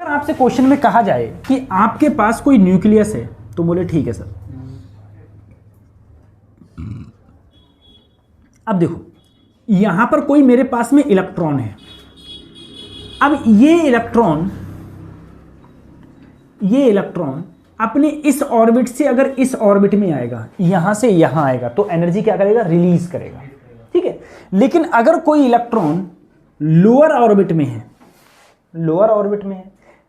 अगर आपसे क्वेश्चन में कहा जाए कि आपके पास कोई न्यूक्लियस है तो बोले ठीक है सर। अब देखो यहां पर कोई मेरे पास में इलेक्ट्रॉन है। अब ये इलेक्ट्रॉन अपने इस ऑर्बिट से अगर इस ऑर्बिट में आएगा, यहां से यहां आएगा, तो एनर्जी क्या करेगा? रिलीज करेगा। ठीक है। लेकिन अगर कोई इलेक्ट्रॉन लोअर ऑर्बिट में है,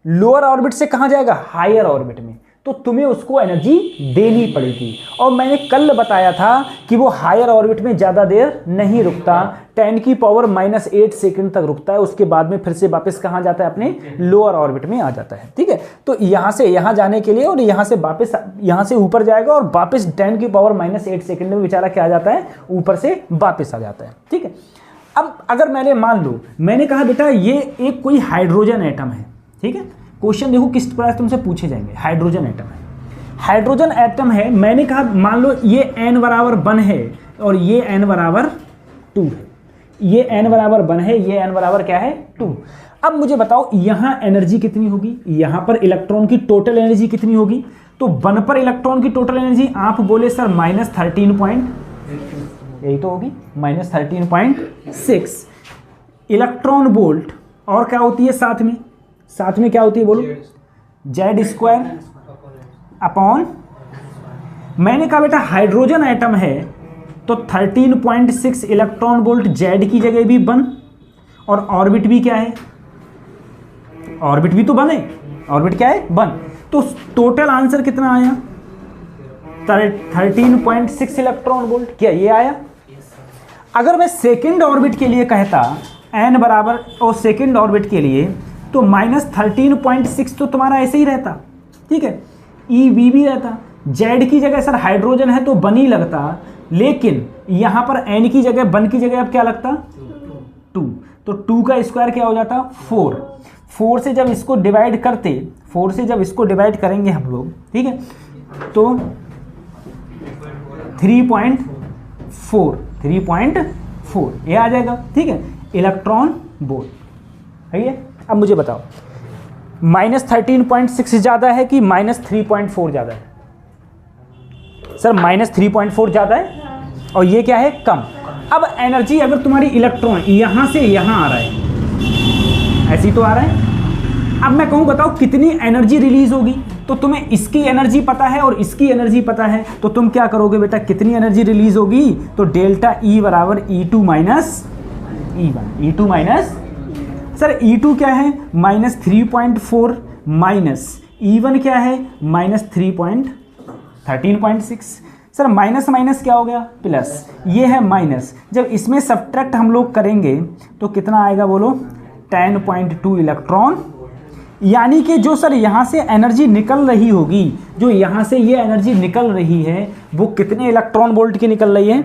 लोअर ऑर्बिट से कहां जाएगा? हायर ऑर्बिट में, तो तुम्हें उसको एनर्जी देनी पड़ेगी। और मैंने कल बताया था कि वो हायर ऑर्बिट में ज़्यादा देर नहीं रुकता, 10⁻⁻8 सेकंड तक रुकता है, उसके बाद में फिर से वापस कहाँ जाता है? अपने लोअर ऑर्बिट में आ जाता है। ठीक है। तो यहाँ से यहाँ जाने के लिए और यहाँ से वापस, यहाँ से ऊपर जाएगा और वापस 10⁻⁸ सेकंड में बेचारा क्या आ जाता है? ऊपर से वापस आ जाता है। ठीक है। अब अगर मैंने मान लो, मैंने कहा बेटा ये एक कोई हाइड्रोजन एटम है। ठीक है। क्वेश्चन देखो किस प्रकार तुमसे पूछे जाएंगे। हाइड्रोजन एटम है, मैंने कहा मान लो ये n=1 है और ये n=2 है, ये n=1 है, ये n= क्या है? 2। अब मुझे बताओ यहां एनर्जी कितनी होगी? यहां पर इलेक्ट्रॉन की टोटल एनर्जी कितनी होगी? तो 1 पर इलेक्ट्रॉन की टोटल एनर्जी आप बोले सर -13 यही तो होगी, -13.6 इलेक्ट्रॉन वोल्ट। और क्या होती है साथ में क्या होती है बोलो? Z² अपॉन, मैंने कहा बेटा हाइड्रोजन एटम है तो 13.6 इलेक्ट्रॉन वोल्ट Z की जगह भी 1, और ऑर्बिट भी क्या है? ऑर्बिट भी तो 1 है, ऑर्बिट क्या है? 1। तो टोटल आंसर कितना आया? 13.6 इलेक्ट्रॉन वोल्ट। क्या ये आया? अगर मैं सेकेंड ऑर्बिट के लिए कहता n बराबर, और सेकेंड ऑर्बिट के लिए तो -13.6 तो तुम्हारा ऐसे ही रहता। ठीक है। EV भी रहता, Z की जगह सर हाइड्रोजन है तो 1 ही लगता, लेकिन यहां पर n की जगह 1 की जगह अब क्या लगता? 2। तो 2 का स्क्वायर क्या हो जाता? 4। 4 से जब इसको डिवाइड करेंगे हम लोग, ठीक है, तो 3.4 ये आ जाएगा। ठीक है। इलेक्ट्रॉन वोल्ट है। अब मुझे बताओ -13.6 ज़्यादा है कि -3.4 ज़्यादा है? सर -3.4 ज़्यादा है, और ये क्या है? कम। अब एनर्जी अगर तुम्हारी इलेक्ट्रॉन यहाँ से यहाँ आ रहा है, ऐसी तो आ रहा है, अब मैं कहूँ बताओ कितनी एनर्जी रिलीज होगी? तो तुम्हें इसकी एनर्जी पता है और इसकी एनर्जी पता है, तो तुम क्या करोगे बेटा? कितनी एनर्जी रिलीज होगी? तो डेल्टा E बराबर E2 minus E1। E2 minus, sir E2 क्या है? -3.4 माइनस E1 क्या है? -13.6। सर माइनस माइनस क्या हो गया? प्लस। ये है माइनस, जब इसमें सब्ट्रैक्ट हम लोग करेंगे तो कितना आएगा बोलो? 10.2 इलेक्ट्रॉन। यानी कि जो सर यहाँ से एनर्जी निकल रही होगी, जो यहाँ से ये एनर्जी निकल रही है, वो कितने इलेक्ट्रॉन वोल्ट की निकल रही है?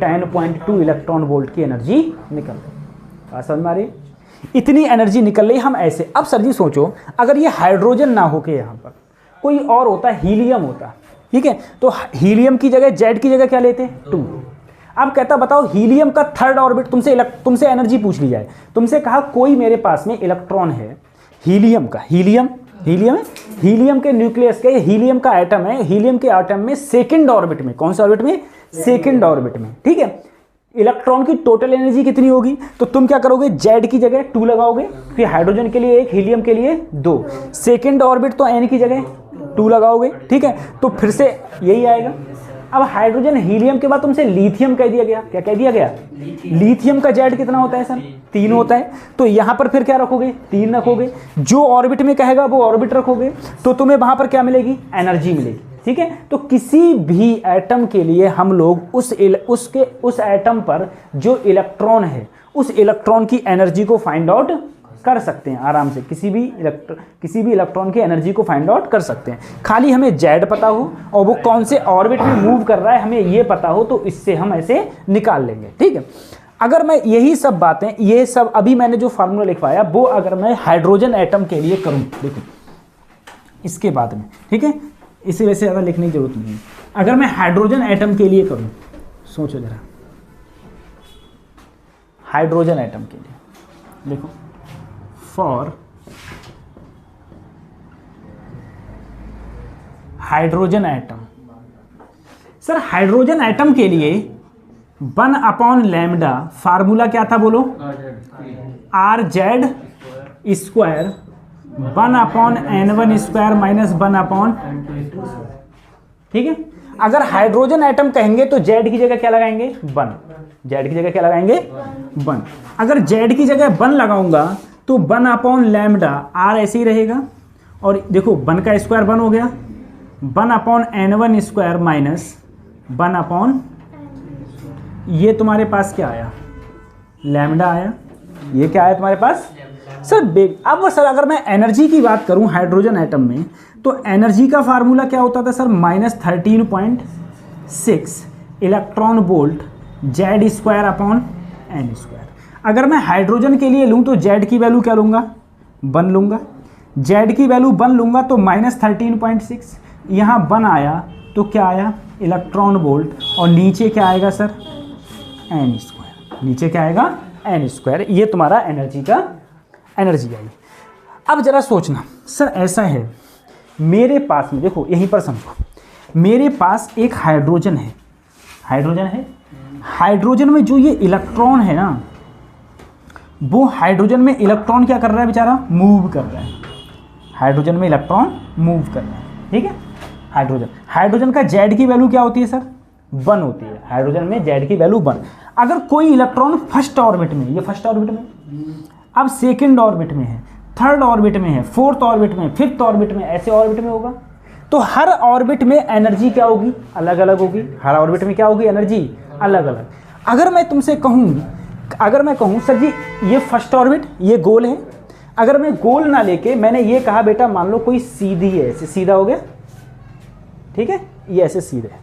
10.2 इलेक्ट्रॉन वोल्ट की एनर्जी निकल रही है। समझ में आ रही? इतनी एनर्जी निकल रही। हम ऐसे, अब सर जी सोचो अगर ये हाइड्रोजन ना होके यहाँ पर कोई और होता, हीलियम होता, ठीक है, तो हीलियम की जगह Z की जगह क्या लेते? 2। अब कहता बताओ हीलियम का थर्ड ऑर्बिट, तुमसे एनर्जी पूछ ली जाए, तुमसे कहा कोई मेरे पास में इलेक्ट्रॉन है हीलियम का, हीलियम है, हीलियम के न्यूक्लियस के, हीलियम का एटम है, हीलियम के एटम में सेकंड ऑर्बिट में, कौन से ऑर्बिट में? सेकंड ऑर्बिट में। ठीक है। इलेक्ट्रॉन की टोटल एनर्जी कितनी होगी? तो तुम क्या करोगे? Z की जगह 2 लगाओगे, फिर हाइड्रोजन के लिए 1, हीलियम के लिए 2, सेकंड ऑर्बिट तो n की जगह 2 लगाओगे। ठीक है। तो फिर से यही आएगा। अब हाइड्रोजन हीलियम के बाद तुमसे लिथियम कह दिया गया। क्या कह दिया गया? लिथियम का Z कितना होता है सर? 3 होता है। तो यहाँ पर फिर क्या रखोगे? 3 रखोगे। जो ऑर्बिट में कहेगा वो ऑर्बिट रखोगे, तो तुम्हें वहाँ पर क्या मिलेगी? एनर्जी मिलेगी। ठीक है। तो किसी भी एटम के लिए हम लोग उस एटम पर जो इलेक्ट्रॉन है, उस इलेक्ट्रॉन की एनर्जी को फाइंड आउट कर सकते हैं आराम से। किसी भी इलेक्ट्रॉन की एनर्जी को फाइंड आउट कर सकते हैं, खाली हमें Z पता हो और वो कौन से ऑर्बिट में मूव कर रहा है हमें ये पता हो, तो इससे हम ऐसे निकाल लेंगे। ठीक है। अगर मैं यही सब बातें, ये सब अभी मैंने जो फार्मूला लिखवाया, वो अगर मैं हाइड्रोजन एटम के लिए करूँ, देखो इसके बाद में, ठीक है, इसी वजह से ज़्यादा लिखने की जरूरत नहीं है। अगर मैं हाइड्रोजन एटम के लिए करूँ, सोचो जरा, हाइड्रोजन एटम के लिए देखो, for hydrogen atom. Sir hydrogen atom के लिए 1/λ फार्मूला क्या था बोलो, RZ square 1/N1 square minus 1/, ठीक है। अगर हाइड्रोजन एटम कहेंगे तो Z की जगह क्या लगाएंगे, 1, Z की जगह क्या लगाएंगे 1। अगर Z की जगह 1 लगाऊंगा तो 1/λ R ऐसे ही रहेगा, और देखो 1 का स्क्वायर 1 हो गया, 1/N1 स्क्वायर माइनस 1/, ये तुम्हारे पास क्या आया, लैम्डा आया। ये क्या आया तुम्हारे पास सर। अब सर अगर मैं एनर्जी की बात करूं हाइड्रोजन एटम में, तो एनर्जी का फार्मूला क्या होता था sir, -13.6 electron volt Z square upon N square. अगर मैं हाइड्रोजन के लिए लूँ तो Z की वैल्यू क्या लूँगा, 1 लूँगा। Z की वैल्यू 1 लूँगा तो -13.6, यहाँ 1 आया तो क्या आया, इलेक्ट्रॉन वोल्ट, और नीचे क्या आएगा सर, N स्क्वायर, नीचे क्या आएगा N स्क्वायर। ये तुम्हारा एनर्जी का एनर्जी आई। अब जरा सोचना सर, ऐसा है मेरे पास में, देखो यहीं पर समझो, मेरे पास एक हाइड्रोजन है, हाइड्रोजन में जो ये इलेक्ट्रॉन है ना, वो हाइड्रोजन में इलेक्ट्रॉन क्या कर रहा है बेचारा, मूव कर रहा है। हाइड्रोजन में इलेक्ट्रॉन मूव कर रहा है, ठीक है। हाइड्रोजन का Z की वैल्यू क्या होती है सर, 1 होती है। हाइड्रोजन में Z की वैल्यू 1। अगर कोई इलेक्ट्रॉन फर्स्ट ऑर्बिट में, ये फर्स्ट ऑर्बिट में, अब सेकंड ऑर्बिट में है, थर्ड ऑर्बिट में है, फोर्थ ऑर्बिट में, फिफ्थ ऑर्बिट में, ऐसे ऑर्बिट में होगा, तो हर ऑर्बिट में एनर्जी क्या होगी, अलग अलग होगी। हर ऑर्बिट में क्या होगी, एनर्जी अलग अलग। अगर मैं तुमसे कहूँ, अगर मैं कहूँ सर जी ये फर्स्ट ऑर्बिट, ये गोल है, अगर मैं गोल ना लेके मैंने ये कहा बेटा मान लो कोई सीधी है, ऐसे सीधा हो गया, ठीक है, ये ऐसे सीधे है,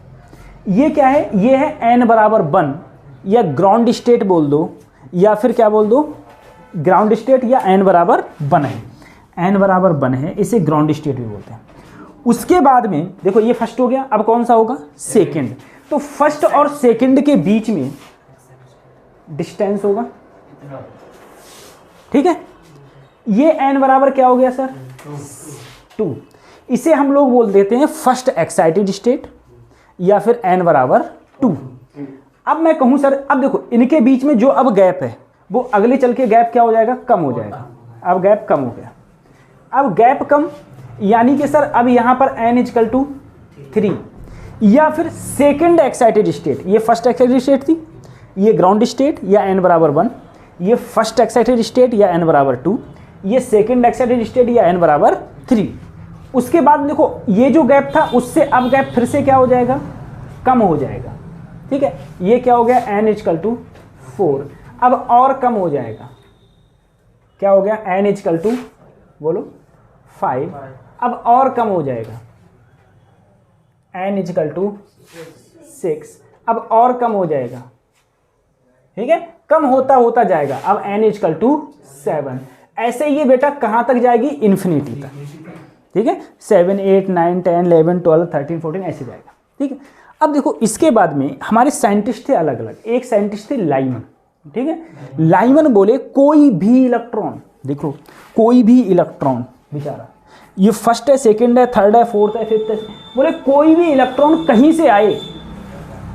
ये क्या है, ये है n बराबर 1, या ग्राउंड स्टेट बोल दो, या फिर क्या बोल दो, ग्राउंड स्टेट, या n बराबर 1 है, n बराबर 1 है, इसे ग्राउंड स्टेट भी बोलते हैं। उसके बाद में देखो ये फर्स्ट हो गया, अब कौन सा होगा, सेकंड। तो फर्स्ट और सेकंड के बीच में डिस्टेंस होगा, ठीक है। ये n बराबर क्या हो गया सर, 2। इसे हम लोग बोल देते हैं फर्स्ट एक्साइटेड स्टेट, या फिर n बराबर 2। अब मैं कहूं सर, अब देखो इनके बीच में जो अब गैप है वो अगले चल के गैप क्या हो जाएगा, कम हो जाएगा। अब गैप कम हो गया, अब गैप कम, यानी कि सर अब यहां पर n = 3, या फिर सेकंड एक्साइटेड स्टेट, ये फर्स्ट एक्साइटेड स्टेट थी, ये ग्राउंड स्टेट या n बराबर 1, ये फर्स्ट एक्साइटेड स्टेट या n बराबर 2, ये सेकंड एक्साइटेड स्टेट या n बराबर 3। उसके बाद देखो ये जो गैप था उससे अब गैप फिर से क्या हो जाएगा, कम हो जाएगा, ठीक है। ये क्या हो गया, n = 4, अब और कम हो जाएगा, क्या हो गया, n = बोलो 5, अब और कम हो जाएगा, n = 6, अब और कम हो जाएगा, ठीक है, कम होता होता जाएगा, अब n = 7। ऐसे ये बेटा कहाँ तक जाएगी, इन्फिनिटी तक, ठीक है। 7, 8, 9, 10, 11, 12, 13, 14 ऐसे जाएगा, ठीक है। अब देखो इसके बाद में हमारे साइंटिस्ट थे अलग अलग। एक साइंटिस्ट थे लाइमन, ठीक है। लाइमन बोले कोई भी इलेक्ट्रॉन, देखो कोई भी इलेक्ट्रॉन बेचारा, ये फर्स्ट है, सेकंड है, थर्ड है, फोर्थ है, फिफ्थ है, बोले कोई भी इलेक्ट्रॉन कहीं से आए,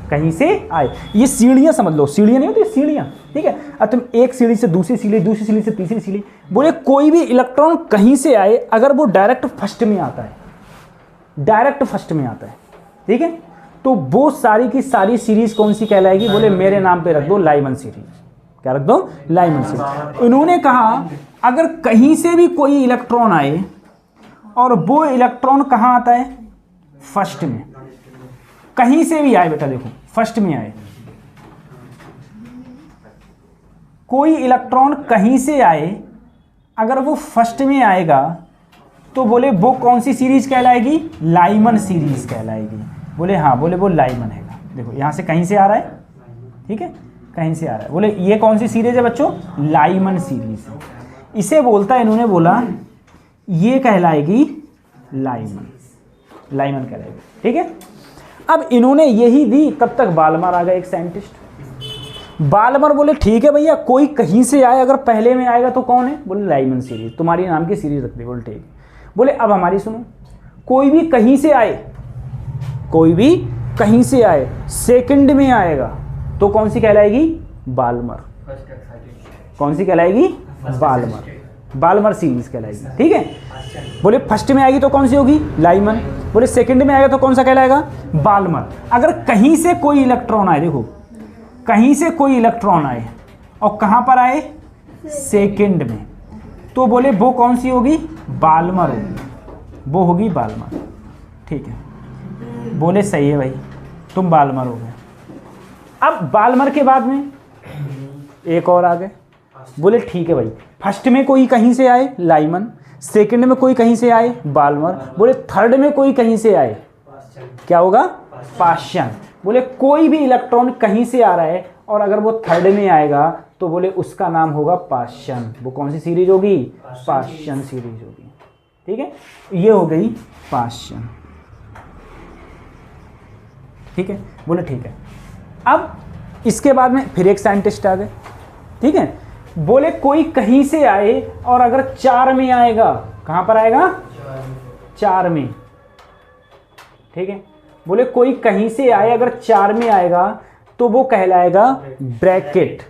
कहीं से आए, ये सीढ़ियाँ समझ लो, सीढ़ियाँ नहीं होती, सीढ़ियाँ, ठीक है। अब तुम एक सीढ़ी से दूसरी सीढ़ी, दूसरी सीढ़ी से तीसरी सीढ़ी, बोले कोई भी इलेक्ट्रॉन कहीं से आए, अगर वो डायरेक्ट फर्स्ट में आता है, डायरेक्ट फर्स्ट में आता है, ठीक है, तो वो सारी की सारी सीरीज कौन सी कहलाएगी, बोले मेरे नाम पे रख दो लाइमन सीरीज। क्या रख दो, लाइमन सीरीज। उन्होंने कहा अगर कहीं से भी कोई इलेक्ट्रॉन आए और वो इलेक्ट्रॉन कहाँ आता है, फर्स्ट में, कहीं से भी आए बेटा, देखो फर्स्ट में आए, कोई इलेक्ट्रॉन कहीं से आए अगर वो फर्स्ट में आएगा तो बोले वो कौन सी सीरीज कहलाएगी, लाइमन सीरीज कहलाएगी। बोले हाँ, बोले वो लाइमन है। देखो यहाँ से कहीं से आ रहा है, ठीक है, कहीं से आ रहा है, बोले ये कौन सी सीरीज है बच्चों, लाइमन सीरीज। इसे बोलता है, इन्होंने बोला ये कहलाएगी लाइमन, लाइमन कहलाएगी, ठीक है। अब इन्होंने यही दी, तब तक बाल्मर आ गए एक साइंटिस्ट। बाल्मर बोले ठीक है भैया, कोई कहीं से आए अगर पहले में आएगा तो कौन है, बोले लाइमन सीरीज, तुम्हारी नाम की सीरीज रख दी। बोले ठीक। बोले अब हमारी सुनो, कोई भी कहीं से आए कोई भी कहीं से आए, सेकंड में आएगा तो कौन सी कहलाएगी? बाल्मर। कौन सी कहलाएगी? बाल्मर। बाल्मर सीरीज कहलाएगी। ठीक है, बोले फर्स्ट में आएगी तो कौन सी होगी? लाइमन। बोले सेकंड में आएगा तो कौन सा कहलाएगा? बाल्मर। अगर कहीं से कोई इलेक्ट्रॉन आए, देखो कहीं से कोई इलेक्ट्रॉन आए और कहां पर आए? सेकंड में, तो बोले वो कौन सी होगी? बाल्मर होगी, वो होगी बाल्मर। ठीक है, बोले सही है भाई, तुम बाल्मर हो गए। अब बाल्मर के बाद में एक और आ गए, बोले ठीक है भाई, फर्स्ट में कोई कहीं से आए? लाइमन। सेकंड में कोई कहीं से आए? बाल्मर। बोले थर्ड में कोई कहीं से आए, क्या होगा? पाश्चन। बोले कोई भी इलेक्ट्रॉन कहीं से आ रहा है और अगर वो थर्ड में आएगा तो बोले उसका नाम होगा पाश्चन। वो कौन सी सीरीज होगी? पाश्चन सीरीज होगी। ठीक है, ये हो गई पाश्चन। ठीक है, बोले ठीक है। अब इसके बाद में फिर एक साइंटिस्ट आ गए। ठीक है, बोले कोई कहीं से आए और अगर 4 में आएगा, कहां पर आएगा? 4 में। ठीक है, बोले कोई कहीं से आए अगर 4 में आएगा तो वो कहलाएगा ब्रैकेट।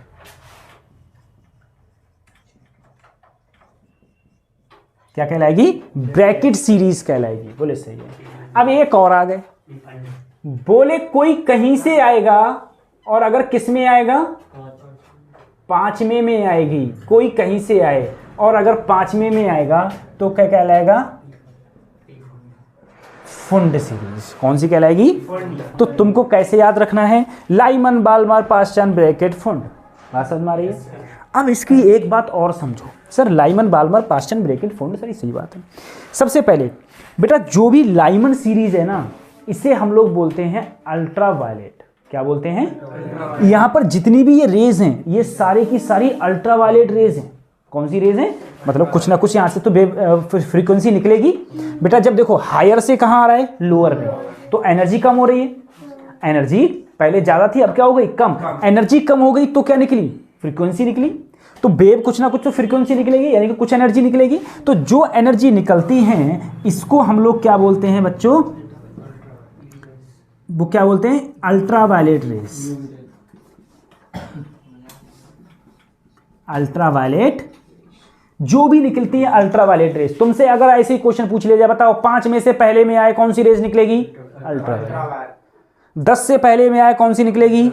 क्या कहलाएगी? ब्रैकेट सीरीज कहलाएगी। बोले सही है। अब एक और आ गए, बोले कोई कहीं से आएगा और अगर किस में आएगा? 5वें में आएगी। कोई कहीं से आए और अगर 5वें में आएगा तो क्या कहलाएगा? Pfund series. कौन सी कहलाएगी? तो तुमको कैसे याद रखना है? Lyman, Balmer, Paschen, Brackett, Pfund. बात समझ में आ रही है? अब इसकी एक बात और समझो sir, Lyman, Balmer, Paschen, Brackett, Pfund, sir सही बात है। सबसे पहले बेटा जो भी लाइमन सीरीज है ना, इसे हम लोग बोलते हैं अल्ट्रा वायलेट। क्या बोलते हैं? यहाँ पर जितनी भी ये रेज हैं ये सारी की सारी अल्ट्रा वायलेट रेज हैं। कौन सी रेज हैं? मतलब कुछ ना कुछ यहाँ से तो फ्रीक्वेंसी निकलेगी। बेटा जब देखो हायर से कहाँ आ रहा है? लोअर में, तो एनर्जी कम हो रही है। एनर्जी पहले ज़्यादा थी, अब क्या हो गई? कम। एनर्जी कम हो गई तो क्या निकली? फ्रीक्वेंसी निकली। तो वेव कुछ ना कुछ तो फ्रीक्वेंसी निकलेगी, यानी कि कुछ एनर्जी निकलेगी। तो जो एनर्जी निकलती हैं इसको हम लोग क्या बोलते हैं बच्चों? वो क्या बोलते हैं? Ultraviolet rays. Ultraviolet जो भी निकलती है अल्ट्रा वायलेट रेज। तुमसे अगर ऐसे ही क्वेश्चन पूछ लिया जाए, बताओ 5 में से पहले में आए कौन सी रेज निकलेगी? Ultraviolet. 10 से पहले में आए कौन सी निकलेगी?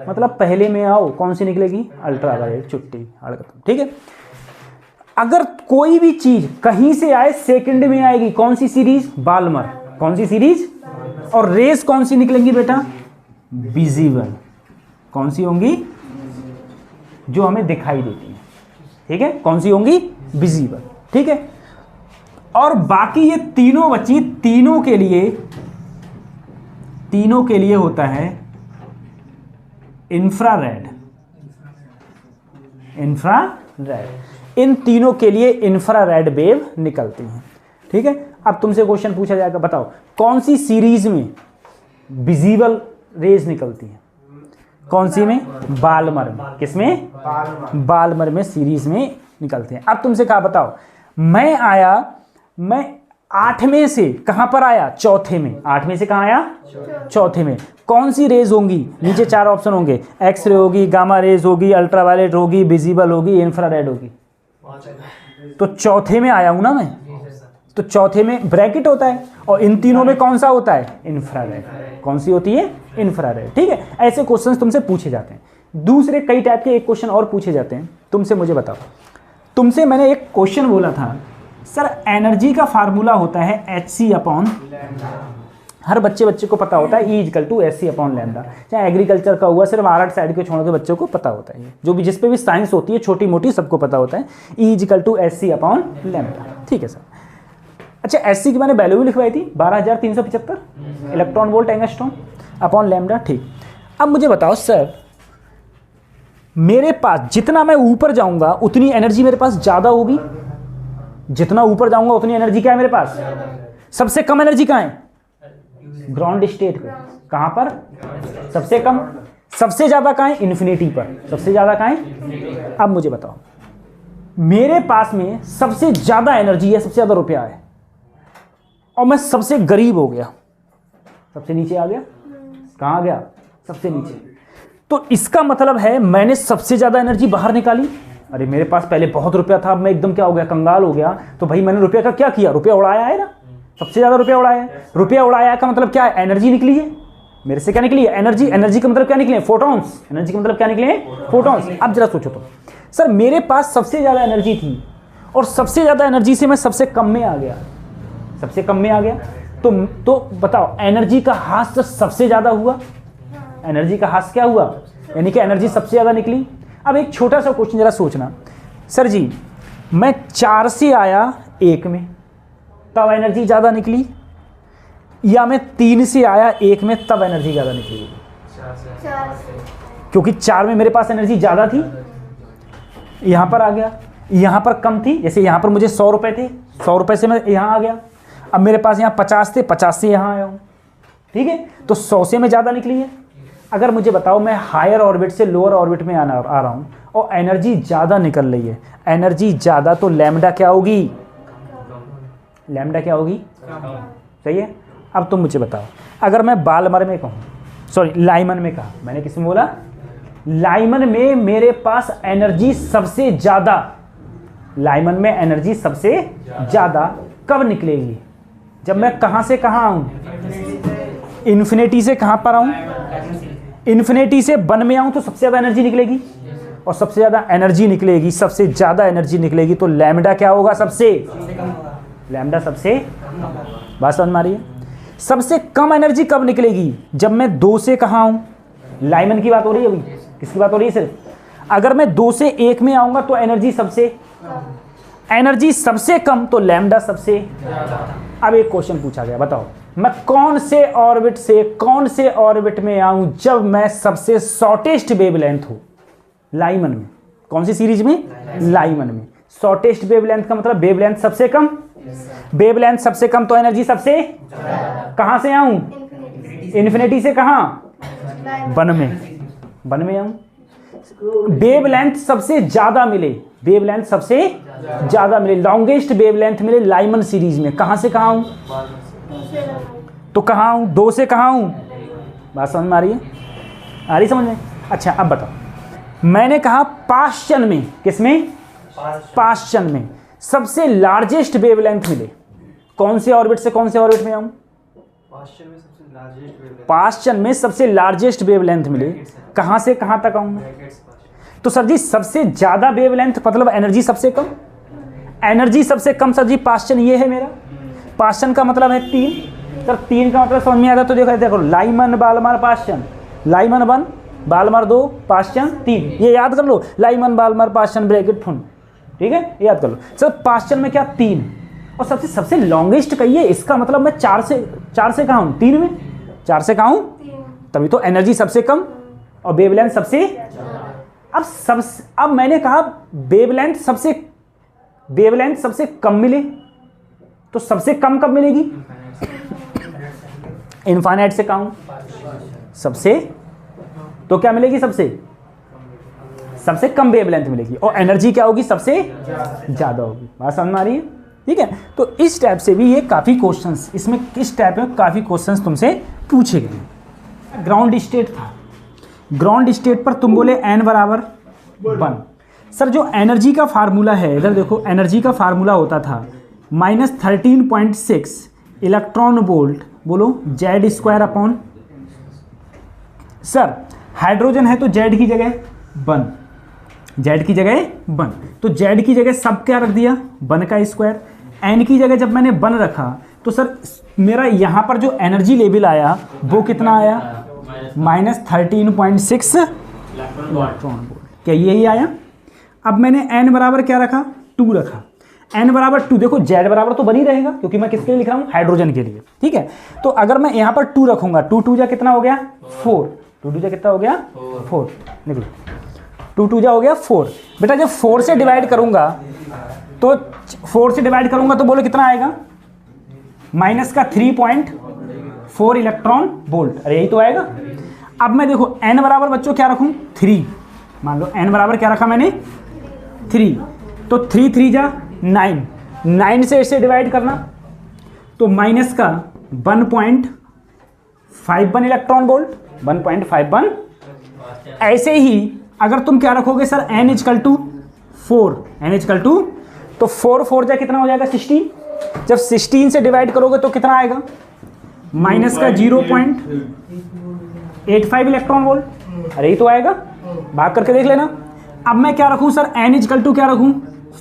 मतलब पहले में आओ कौन सी निकलेगी? Ultraviolet. छुट्टी, खत्म। ठीक है, अगर कोई भी चीज कहीं से आए सेकंड में आएगी, कौन सी सीरीज? बाल्मर। कौन सी सीरीज? और रेस कौन सी निकलेंगी बेटा? विजिबल। कौन सी होंगी? जो हमें दिखाई देती है। ठीक है, कौन सी होंगी? विजिबल। ठीक है, और बाकी ये तीनों बची, तीनों के लिए होता है इंफ्रारेड। इंफ्रारेड, इन तीनों के लिए इंफ्रारेड वेव निकलती हैं। ठीक है, अब तुमसे क्वेश्चन पूछा जाएगा, बताओ कौन सी सीरीज में विजिबल रेज निकलती है? कौन सी में? बाल्मर में। किसमें? बाल्मर में सीरीज में निकलते हैं। अब तुमसे कहा बताओ, मैं 8वें से कहां पर आया? चौथे में। 8 में से कहां आया? चौथे में। कौन सी रेज होंगी? नीचे 4 ऑप्शन होंगे, एक्स रे होगी, गामा रेज होगी, अल्ट्रावायलेट होगी, विजिबल होगी, इंफ्रारेड होगी। तो चौथे में आया हूं ना मैं, तो चौथे में ब्रैकेट होता है और इन तीनों में कौन सा होता है? इंफ्रारेड। कौन सी होती है? इंफ्रारेड। ठीक है, ऐसे क्वेश्चंस तुमसे पूछे जाते हैं। दूसरे कई टाइप के एक क्वेश्चन और पूछे जाते हैं। तुमसे मुझे बताओ, तुमसे मैंने एक क्वेश्चन बोला था सर, एनर्जी का फार्मूला होता है HC अपॉन, हर बच्चे को पता होता है, E=HC अपॉन लैम्डा। चाहे एग्रीकल्चर का हुआ, सिर्फ आर्ट साइड के छोड़ के बच्चों को पता होता है। जो भी जिस पे भी साइंस होती है छोटी मोटी सबको पता होता है, E=HC अपॉन लैम्डा। ठीक है सर। अच्छा, SC की मैंने वैल्यू भी लिखवाई थी 12,375 electron volt angstrom upon lambda. ठीक, अब मुझे बताओ सर, मेरे पास जितना मैं ऊपर जाऊंगा उतनी एनर्जी मेरे पास ज़्यादा होगी। जितना ऊपर जाऊंगा उतनी एनर्जी क्या है मेरे पास? सबसे कम एनर्जी कहाँ है? ग्राउंड स्टेट पे। कहाँ पर? सबसे कम। सबसे ज़्यादा कहाँ है? इन्फिनिटी पर। सबसे ज़्यादा कहाँ है? अब मुझे बताओ, मेरे पास में सबसे ज़्यादा एनर्जी है, सबसे ज़्यादा रुपया है, और मैं सबसे गरीब हो गया, सबसे नीचे आ गया। कहाँ आ गया? सबसे नीचे। तो इसका मतलब है मैंने सबसे ज़्यादा एनर्जी बाहर निकाली। अरे मेरे पास पहले बहुत रुपया था, अब मैं एकदम क्या हो गया, कंगाल हो गया। तो भाई मैंने रुपया का क्या किया? रुपया उड़ाया है ना, सबसे ज़्यादा रुपया उड़ाया है। रुपया उड़ाया का मतलब क्या है? एनर्जी निकली है मेरे से। क्या निकली है? एनर्जी। एनर्जी का मतलब क्या निकले? फोटॉन्स। एनर्जी का मतलब क्या निकले? फोटॉन्स। अब जरा सोचो तो, सर मेरे पास सबसे ज़्यादा एनर्जी थी और सबसे ज़्यादा एनर्जी से मैं सबसे कम में आ गया, सबसे कम में आ गया। तो बताओ एनर्जी का हास तो सबसे ज़्यादा हुआ। एनर्जी का हास क्या हुआ? यानी कि एनर्जी सबसे ज़्यादा निकली। अब एक छोटा सा क्वेश्चन जरा सोचना, सर जी मैं 4 से आया 1 में तब एनर्जी ज़्यादा निकली, या मैं 3 से आया 1 में तब एनर्जी ज़्यादा निकली? 4 से। क्योंकि 4 में मेरे पास एनर्जी ज़्यादा थी, यहाँ पर आ गया। यहाँ पर कम थी, जैसे यहाँ पर मुझे 100 रुपये थे, 100 रुपये से मैं यहाँ आ गया। अब मेरे पास यहाँ 50 थे, 50 से यहाँ आया हूँ। ठीक है, तो 100 से मैं ज़्यादा निकली है। अगर मुझे बताओ मैं हायर ऑर्बिट से लोअर ऑर्बिट में आ रहा हूँ और एनर्जी ज़्यादा निकल रही है, एनर्जी ज़्यादा, तो लैम्डा क्या होगी? लैम्डा क्या होगी? सही है। अब तुम मुझे बताओ, अगर मैं बालमर में कहूँ, सॉरी लाइमन में कहा, मैंने किसमें बोला? लाइमन में मेरे पास एनर्जी सबसे ज़्यादा, लाइमन में एनर्जी सबसे ज़्यादा कब निकलेगी? जब मैं कहाँ से कहाँ आऊँ? इन्फिनिटी से कहाँ पर आऊँ? इन्फिनिटी से 1 में आऊँ तो सबसे ज़्यादा एनर्जी निकलेगी, और सबसे ज़्यादा एनर्जी निकलेगी, सबसे ज़्यादा एनर्जी निकलेगी, तो लैम्डा क्या होगा? सबसे लैम्डा सबसे, बात समझ में आ रही है? सबसे कम एनर्जी कब निकलेगी? जब मैं 2 से कहाँ आऊँ? लाइमन की बात हो रही है अभी, किसकी बात हो रही है? सिर्फ अगर मैं 2 से 1 में आऊँगा तो एनर्जी सबसे कम, तो लैम्डा सबसे। अब एक क्वेश्चन पूछा गया, बताओ मैं कौन से ऑर्बिट से कौन से ऑर्बिट में आऊं जब मैं सबसे शॉर्टेस्ट वेवलेंथ हो? लाइमन में। कौन सी सीरीज में? लाइमन में। शॉर्टेस्ट वेवलेंथ का मतलब वेवलेंथ सबसे कम, वेवलेंथ सबसे कम, तो एनर्जी सबसे। कहां से आऊं? इन्फिनिटी से कहां? 1 में। 1 में आऊं। वेवलेंथ सबसे ज्यादा मिले, वेवलेंथ सबसे ज्यादा मिले, लॉन्गेस्ट वेवलेंथ मिले लाइमन सीरीज में। कहां से कहां आऊं? तो कहाँ हूँ? 2 से कहाँ हूँ? बात समझ में आ रही है? आ रही समझ में? अच्छा अब बताओ, मैंने कहा पाश्चन में, किसमें? पाश्चन में सबसे लार्जेस्ट वेवलेंथ मिले। कौन से ऑर्बिट से कौन से ऑर्बिट में आऊँ? पाश्चन में सबसे लार्जेस्ट वेवलेंथ मिले। कहाँ से कहाँ तक आऊँ? तो सर जी सबसे ज़्यादा वेवलेंथ मतलब एनर्जी सबसे कम, एनर्जी सबसे कम सर जी पाश्चन ये है मेरा। पाश्चन का मतलब है 3। सर 3 का मतलब समझ में आता? तो देखो लाइमन बालमर पाश्चन, लाइमन 1 बालमर 2 पाश्चन 3, ये याद कर लो। लाइमन बालमर पाश्चन ब्रैकेट फुन, ठीक है, ये याद कर लो। सर पाश्चन में क्या 3, और सबसे लॉन्गेस्ट कहिए, इसका मतलब मैं 4 से कहाँ हूँ? 3 में। 4 से कहाँ हूँ? तभी तो एनर्जी सबसे कम और वेवलेंथ सबसे। अब मैंने कहा वेवलेंथ सबसे कम मिले, तो सबसे कम कब मिलेगी? इनफाइनाइट से कम सबसे, तो क्या मिलेगी? सबसे कम वेवलेंथ मिलेगी, और एनर्जी क्या होगी? सबसे ज्यादा होगी। बात समझ में आ रही है? ठीक है, तो इस टाइप से भी ये काफी क्वेश्चंस, इसमें इस टाइप में काफी क्वेश्चंस तुमसे पूछे गए। ग्राउंड स्टेट था, ग्राउंड स्टेट पर तुम बोले n बराबर 1। सर जो एनर्जी का फार्मूला है, इधर देखो, एनर्जी का फार्मूला होता था -13.6 इलेक्ट्रॉन वोल्ट, बोलो Z² अपॉन, सर हाइड्रोजन है तो Z की जगह 1, Z की जगह 1, तो Z की जगह सब क्या रख दिया? 1 का स्क्वायर। N की जगह जब मैंने 1 रखा तो सर मेरा यहाँ पर जो एनर्जी लेवल आया वो कितना आया? -13.6 इलेक्ट्रॉन वोल्ट। क्या यही आया? अब मैंने n बराबर क्या रखा? 2 रखा। n बराबर 2, देखो z बराबर तो बनी रहेगा क्योंकि मैं किसके लिए लिख रहा हूँ? हाइड्रोजन के लिए, ठीक है। तो अगर मैं यहाँ पर 2 रखूंगा, 2 2 जा कितना हो गया? 4, 2 2 जा कितना हो गया? 4, निकलो 2 2 जा हो गया 4। बेटा जब 4 से डिवाइड करूंगा तो 4 से डिवाइड करूंगा तो बोलो कितना आएगा? माइनस का 3.4 इलेक्ट्रॉन वोल्ट, अरे यही तो आएगा। अब मैं देखो n बराबर बच्चों क्या रखूं? 3, मान लो n बराबर क्या रखा मैंने? 3, तो 3 3 जा 9, 9 से इसे डिवाइड करना तो माइनस का 1.51 इलेक्ट्रॉन वोल्ट, 1.51। ऐसे ही अगर तुम क्या रखोगे sir, n equal to 4, n equal to, तो 4 4 जा कितना हो जाएगा 16। जब 16 से डिवाइड करोगे तो कितना आएगा, माइनस का 0.85 इलेक्ट्रॉन वोल्ट। अरे ये तो आएगा, भाग करके देख लेना। अब मैं क्या रखूं सर, n इजकल टू क्या रखूं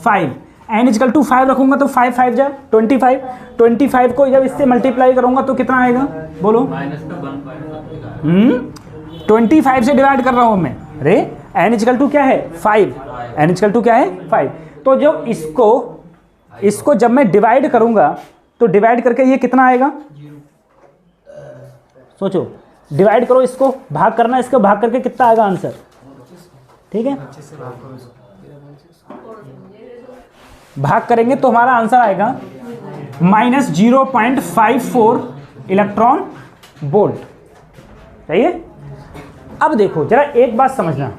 5, n इजकल टू 5 रखूंगा तो 5 5 जा 25, 25 को जब इससे मल्टीप्लाई करूंगा तो कितना आएगा बोलो, 25 से डिवाइड कर रहा हूं मैं। अरे n इजकल टू क्या है 5, n इजकल टू क्या है 5। तो जो इसको जब मैं डिवाइड करूंगा तो डिवाइड करके ये कितना आएगा, सोचो, डिवाइड करो इसको, भाग करना इसको, भाग करके कितना आएगा आंसर, ठीक है। भाग करेंगे तो हमारा आंसर आएगा माइनस 0.54 इलेक्ट्रॉन वोल्ट, सही है। अब देखो जरा एक बात समझना,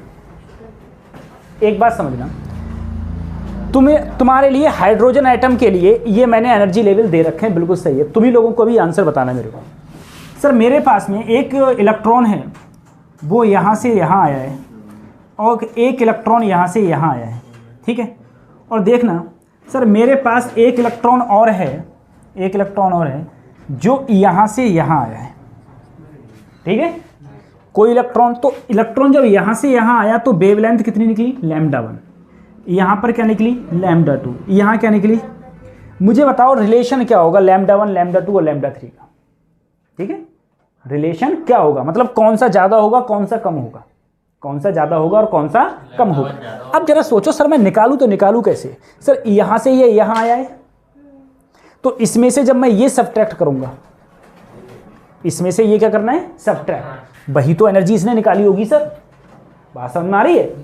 तुम्हारे लिए हाइड्रोजन एटम के लिए ये मैंने एनर्जी लेवल दे रखे हैं, बिल्कुल सही है। तुम्ही लोगों को भी आंसर बताना मेरे को। सर मेरे पास में एक इलेक्ट्रॉन है, वो यहाँ से यहाँ आया है, और एक इलेक्ट्रॉन यहाँ से यहाँ आया है, ठीक है। और देखना सर मेरे पास एक इलेक्ट्रॉन और है, जो यहाँ से यहाँ आया है, ठीक है। कोई इलेक्ट्रॉन, तो इलेक्ट्रॉन जब यहाँ से यहाँ आया तो वेवलेंथ कितनी निकली, λ1। यहाँ पर क्या निकली, λ2। यहाँ क्या निकली, मुझे बताओ रिलेशन क्या होगा λ1, λ2 और λ3 का, ठीक है। रिलेशन क्या होगा, मतलब कौन सा ज़्यादा होगा, कौन सा कम होगा, कौन सा ज़्यादा होगा और कौन सा कम होगा। अब जरा सोचो सर मैं निकालूँ तो निकालूँ कैसे। सर यहाँ से ये यहाँ आया है, तो इसमें से जब मैं ये सब्ट्रैक्ट करूँगा, इसमें से ये क्या करना है, सब्ट्रैक्ट, वही तो एनर्जी इसने निकाली होगी सर। बात समझ में आ रही है,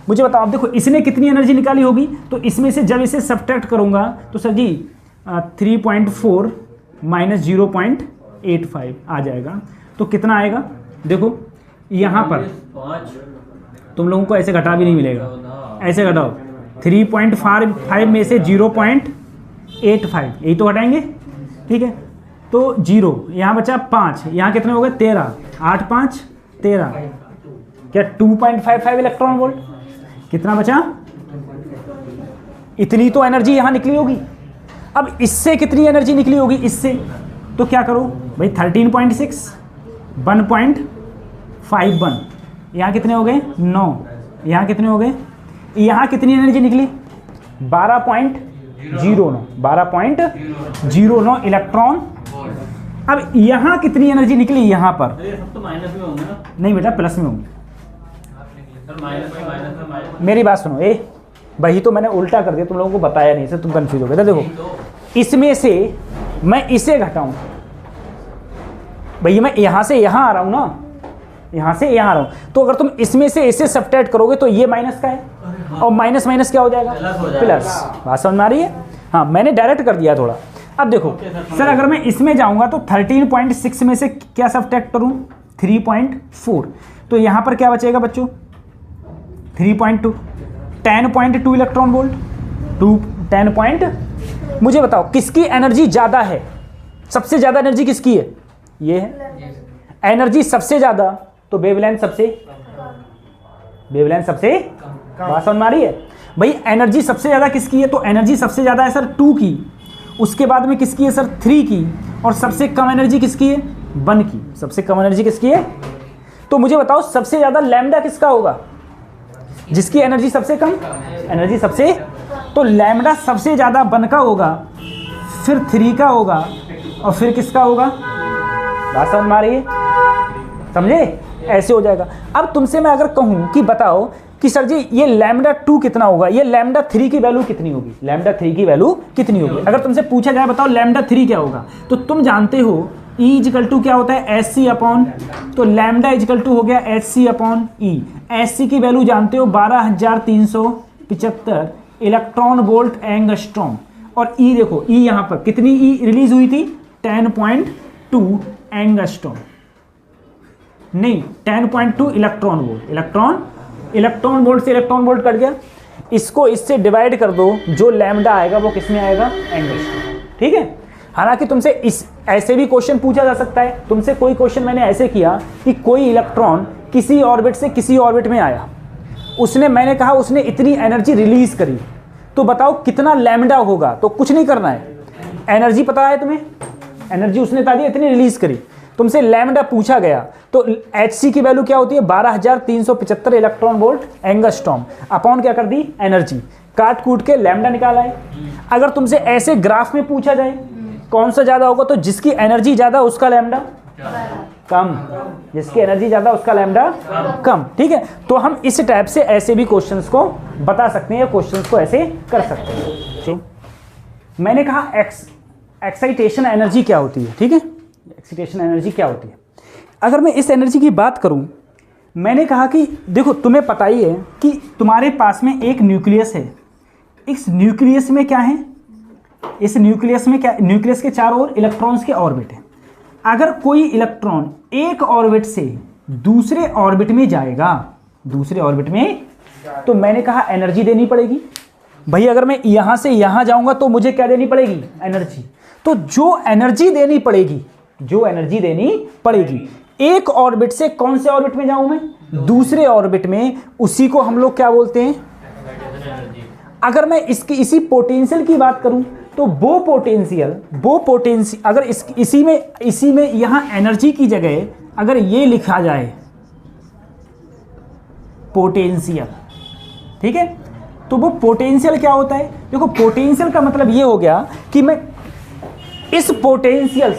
मुझे बताओ। आप देखो इसने कितनी एनर्जी निकाली होगी, तो इसमें से जब इसे सब्ट्रैक्ट करूँगा तो सर जी 3.4 माइनस 0.85 आ जाएगा, तो कितना आएगा देखो। यहाँ पर तुम लोगों को ऐसे घटा भी नहीं मिलेगा, ऐसे घटाओ 3.5 में से 0.85, यही तो घटाएंगे, ठीक है। तो 0 यहाँ बचा 5, यहाँ कितने हो गए 13, 8 5 13, क्या 2.55 इलेक्ट्रॉन वोल्ट, कितना बचा, इतनी तो एनर्जी यहाँ निकली होगी। अब इससे कितनी एनर्जी निकली होगी, इससे, तो क्या करो भाई 13.6, 1.51, यहाँ कितने हो गए 9, यहाँ कितने हो गए, यहाँ कितनी एनर्जी निकली 12.09 इलेक्ट्रॉन। अब यहाँ कितनी एनर्जी निकली, यहाँ पर सब तो माइनस में होंगे ना, नहीं बेटा प्लस में होंगी। माइनस मेरी बात सुनो, वही तो मैंने उल्टा कर दिया, तुम लोगों को बताया नहीं, सर तुम कंफ्यूज हो गए। देखो इसमें से मैं इसे घटाऊं, भैया मैं यहाँ से यहाँ आ रहा हूँ ना, यहाँ से यहाँ आ रहा हूँ, तो अगर तुम इसमें से इसे सब्ट्रैक्ट करोगे तो ये माइनस का है, और माइनस माइनस क्या हो जाएगा, प्लस। बात समझ में आ रही है। हाँ मैंने डायरेक्ट कर दिया थोड़ा। अब देखो सर अगर मैं इसमें जाऊँगा तो 13.6 में से क्या सब्ट्रैक्ट करूँ, 3.4, तो यहाँ पर क्या बचेगा बच्चों 3.2, 10.2 इलेक्ट्रॉन वोल्ट, 10. मुझे बताओ किसकी एनर्जी ज़्यादा है, सबसे ज़्यादा एनर्जी किसकी है, ये है एनर्जी सबसे ज़्यादा, तो वेवलेंथ सबसे बात समझ में आ रही है भाई। एनर्जी सबसे ज़्यादा किसकी है, तो एनर्जी सबसे ज़्यादा है सर 2 की, उसके बाद में किसकी है सर 3 की, और सबसे कम एनर्जी किसकी है 1 की, सबसे कम एनर्जी किसकी है। तो मुझे बताओ सबसे ज़्यादा लैम्डा किसका होगा, जिसकी एनर्जी सबसे कम, एनर्जी सबसे, तो लैम्डा सबसे ज़्यादा 1 का होगा, फिर 3 का होगा, और फिर किसका होगा। बात समझ में आ रही है, समझे, ऐसे हो जाएगा। अब तुमसे मैं अगर कहूँ कि बताओ कि सर जी ये λ2 कितना होगा, ये λ3 की वैल्यू कितनी होगी, λ3 की वैल्यू कितनी होगी। अगर तुमसे पूछा जाए बताओ λ3 क्या होगा, तो तुम जानते हो E = क्या होता है HC अपॉन, तो लैम्डा = हो गया HC अपॉन E। HC की वैल्यू जानते हो 12,375 इलेक्ट्रॉन वोल्ट एंगस्ट्रॉम, और E देखो E यहाँ पर कितनी E रिलीज हुई थी 10.2 एंगस्ट्रॉम, नहीं 10.2 इलेक्ट्रॉन वोल्ट, इलेक्ट्रॉन वोल्ट से इलेक्ट्रॉन वोल्ट कट गया, इसको इससे डिवाइड कर दो, जो लैम्डा आएगा वो किस में आएगा, एंगस्ट्रॉम, ठीक है। हालांकि तुमसे इस ऐसे भी क्वेश्चन पूछा जा सकता है तुमसे। कोई क्वेश्चन मैंने ऐसे किया कि कोई इलेक्ट्रॉन किसी ऑर्बिट से किसी ऑर्बिट में आया, उसने, मैंने कहा उसने इतनी एनर्जी रिलीज करी, तो बताओ कितना लैम्डा होगा। तो कुछ नहीं करना है, एनर्जी पता है तुम्हें, एनर्जी उसने बता दी इतनी रिलीज करी, तुमसे लैम्डा पूछा गया तो Hc की वैल्यू क्या होती है 12,375 इलेक्ट्रॉन वोल्ट एंगस्ट्रॉम अपॉन क्या कर दी एनर्जी, काट कूट के लैम्डा निकाला है। अगर तुमसे ऐसे ग्राफ में पूछा जाए कौन सा ज्यादा होगा, तो जिसकी एनर्जी ज्यादा उसका लैम्डा कम, जिसकी एनर्जी ज्यादा उसका लैम्डा कम। ठीक है, तो हम इस टाइप से ऐसे भी क्वेश्चंस को बता सकते हैं या क्वेश्चंस को ऐसे कर सकते हैं। ठीक, मैंने कहा एक्साइटेशन एनर्जी क्या होती है। ठीक है, एक्साइटेशन एनर्जी क्या होती है। अगर मैं इस एनर्जी की बात करूं, मैंने कहा कि देखो तुम्हें पता ही है कि तुम्हारे पास में एक न्यूक्लियस है, इस न्यूक्लियस में क्या है, इस न्यूक्लियस में क्या, न्यूक्लियस के चारों ओर इलेक्ट्रॉन्स के ऑर्बिट है। अगर कोई इलेक्ट्रॉन एक ऑर्बिट से दूसरे ऑर्बिट में जाएगा, दूसरे ऑर्बिट में, तो मैंने कहा एनर्जी देनी पड़ेगी। भाई अगर मैं यहां से यहां जाऊंगा तो मुझे क्या देनी पड़ेगी एनर्जी। तो जो एनर्जी देनी पड़ेगी, जो एनर्जी देनी पड़ेगी, एक ऑर्बिट से कौन से ऑर्बिट में जाऊं मैं, दूसरे ऑर्बिट में, उसी को हम लोग क्या बोलते हैं। अगर मैं इसकी इसी पोटेंशियल की बात करूं तो वो पोटेंशियल अगर इसी में यहां एनर्जी की जगह अगर ये लिखा जाए पोटेंशियल, ठीक है, तो वो पोटेंशियल क्या होता है। देखो पोटेंशियल का मतलब ये हो गया कि मैं इस पोटेंशियल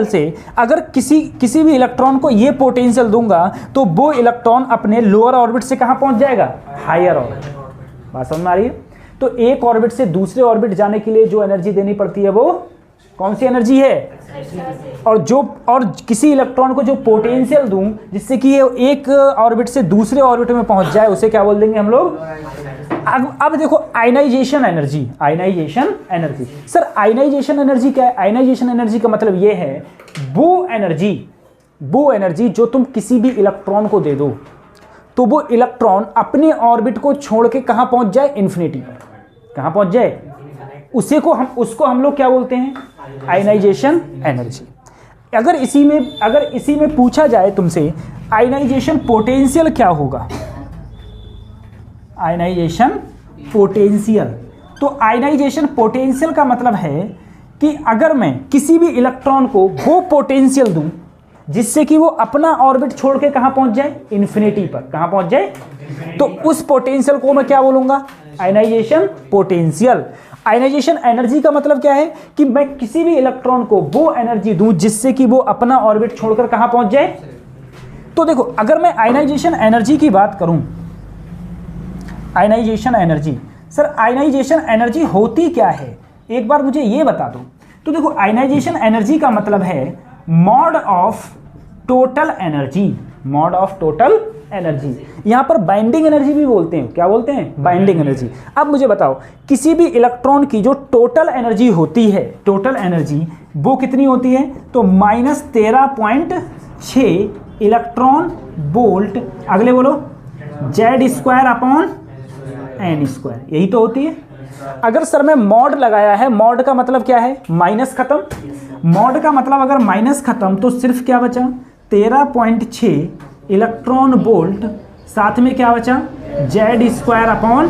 से अगर किसी भी इलेक्ट्रॉन को ये पोटेंशियल दूंगा तो वो इलेक्ट्रॉन अपने लोअर ऑर्बिट से कहां पहुंच जाएगा, हायर ऑर्बिट। बात समझ में आ रही है। तो एक ऑर्बिट से दूसरे ऑर्बिट जाने के लिए जो एनर्जी देनी पड़ती है वो कौन सी एनर्जी है, और किसी इलेक्ट्रॉन को जो पोटेंशियल दूं जिससे कि ये एक ऑर्बिट से दूसरे ऑर्बिट में पहुंच जाए, उसे क्या बोल देंगे हम लोग। अब देखो ionisation energy, ionisation energy. Sir ionisation energy क्या है। आयनाइजेशन एनर्जी का मतलब ये है वो एनर्जी जो तुम किसी भी इलेक्ट्रॉन को दे दो तो वो इलेक्ट्रॉन अपने ऑर्बिट को छोड़ के कहां पहुंच जाए, इन्फिनिटी पर कहां पहुंच जाए, उसको हम लोग क्या बोलते हैं, आयनाइजेशन एनर्जी। अगर इसी में पूछा जाए तुमसे आयनाइजेशन पोटेंशियल क्या होगा, आयनाइजेशन पोटेंशियल, तो आयनाइजेशन पोटेंशियल का मतलब है कि अगर मैं किसी भी इलेक्ट्रॉन को वो पोटेंशियल दूं जिससे कि वो अपना ऑर्बिट छोड़ के कहां पहुंच जाए, इन्फिनिटी पर कहां पहुंच जाए, तो उस पोटेंशियल को मैं क्या बोलूंगा, आयनाइजेशन पोटेंशियल। आयनाइजेशन एनर्जी का मतलब क्या है कि मैं किसी भी इलेक्ट्रॉन को वो एनर्जी दूं जिससे कि वो अपना ऑर्बिट छोड़कर कहां पहुंच जाए। तो देखो अगर मैं आयनाइजेशन एनर्जी की बात करूं, ionisation energy, sir ionisation energy होती क्या है, एक बार मुझे ये बता दो। तो देखो आयनाइजेशन एनर्जी का मतलब है mod of total energy, mod of total energy. यहां पर बाइंडिंग एनर्जी भी बोलते हैं, क्या बोलते हैं, बाइंडिंग एनर्जी। अब मुझे बताओ किसी भी इलेक्ट्रॉन की जो टोटल एनर्जी होती है, टोटल एनर्जी वो कितनी होती है, तो -13.6 इलेक्ट्रॉन वोल्ट, अगले बोलो Z² अपॉन n², यही तो होती है। अगर सर मैं मॉड लगाया है, मॉड का मतलब क्या है, माइनस खत्म, मॉड का मतलब अगर माइनस खत्म तो सिर्फ क्या बचा 13.6 इलेक्ट्रॉन वोल्ट, साथ में क्या बचा Z² अपॉन,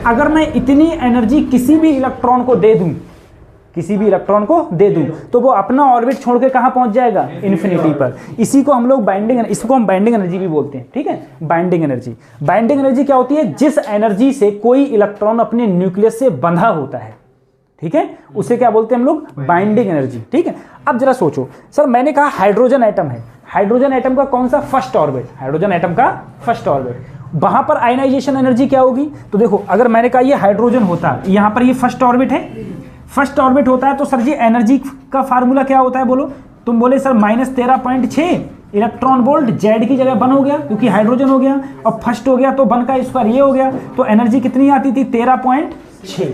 अगर मैं इतनी एनर्जी किसी भी इलेक्ट्रॉन को दे दूं, किसी भी इलेक्ट्रॉन को दे दूं तो वो अपना ऑर्बिट छोड़ के कहां पहुंच जाएगा, इन्फिनिटी पर। इसी को हम लोग इसको हम बाइंडिंग एनर्जी भी बोलते हैं। ठीक है, बाइंडिंग एनर्जी। बाइंडिंग एनर्जी क्या होती है, जिस एनर्जी से कोई इलेक्ट्रॉन अपने न्यूक्लियस से बंधा होता है, ठीक है, उसे क्या बोलते हैं हम लोग, बाइंडिंग एनर्जी। ठीक है, अब जरा सोचो, सर मैंने कहा हाइड्रोजन एटम है, हाइड्रोजन एटम का कौन सा, फर्स्ट ऑर्बिट, हाइड्रोजन एटम का फर्स्ट ऑर्बिट, वहां पर आयनाइजेशन एनर्जी क्या होगी। तो देखो अगर मैंने कहा ये हाइड्रोजन होता, यहां पर ये फर्स्ट ऑर्बिट है, फर्स्ट ऑर्बिट होता है, तो सर जी एनर्जी का फार्मूला क्या होता है, बोलो। तुम बोले सर -13.6 इलेक्ट्रॉन वोल्ट, जेड की जगह 1 हो गया क्योंकि हाइड्रोजन हो गया, और फर्स्ट हो गया तो 1 का स्क्वायर ये हो गया, तो एनर्जी कितनी आती थी 13.6।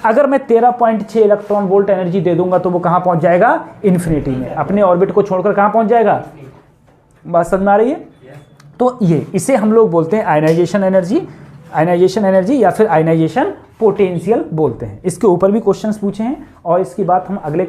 अगर मैं 13.6 इलेक्ट्रॉन वोल्ट एनर्जी दे दूंगा तो वो कहां पहुंच जाएगा, इन्फिनिटी में, अपने ऑर्बिट को छोड़कर कहां पहुंच जाएगा। बात समझ में आ रही है। तो ये इसे हम लोग बोलते हैं आयनाइजेशन एनर्जी, आयनाइजेशन एनर्जी या फिर आयनाइजेशन पोटेंशियल बोलते हैं। इसके ऊपर भी क्वेश्चंस पूछे हैं और इसकी बात हम अगले